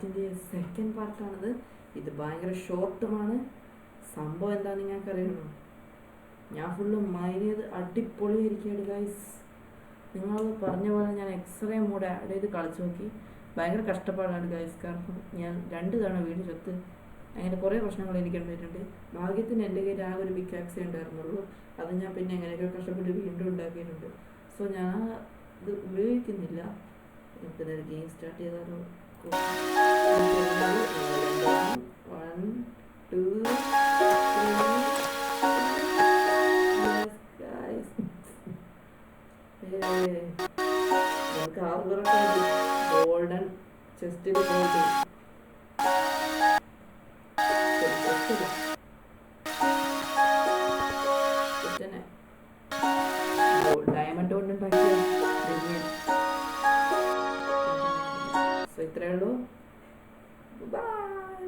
പാർട്ടിൻ്റെ second പാർട്ടാണിത്. ഇത് ഭയങ്കര ഷോർട്ടുമാണ്. സംഭവം എന്താണെന്ന് നിങ്ങൾക്ക് അറിയണോ? ഞാൻ ഫുള്ള് മൈൻ ചെയ്ത് അടിപൊളിയായിരിക്കുകയാണ് ഗൈസ്. നിങ്ങൾ പറഞ്ഞ പോലെ ഞാൻ എക്സ്റേ മോഡ് ആഡ് ചെയ്ത് കളിച്ച് നോക്കി. ഭയങ്കര കഷ്ടപ്പാടാണ് ഗൈസ്. കാരണം ഞാൻ 2 തവണ വീട് ചത്ത്, അങ്ങനെ കുറേ പ്രശ്നങ്ങൾ എനിക്ക് ഉണ്ടായിട്ടുണ്ട്. ഭാഗ്യത്തിന് എൻ്റെ കയ്യിൽ ആ ഒരു പിക്കാക്സേ ഉണ്ടായിരുന്നുള്ളൂ. അത് ഞാൻ പിന്നെ എങ്ങനെയൊക്കെ കഷ്ടപ്പെട്ട് വീണ്ടും ഉണ്ടാക്കിയിട്ടുണ്ട്. സോ ഞാൻ ഇത് ഉപയോഗിക്കുന്നില്ല. നമുക്കിതൊരു ഗെയിം സ്റ്റാർട്ട് ചെയ്താലോ? 1 2 നമുക്ക് ആർബറൊക്കെ ഗോൾഡൻ ചെസ്റ്റിൽ പോയിട്ട് ഡയമണ്ട് കൊണ്ട് ഉണ്ടാക്കിയ സോ ഇത്രയേ ഉള്ളൂ. ബൈ.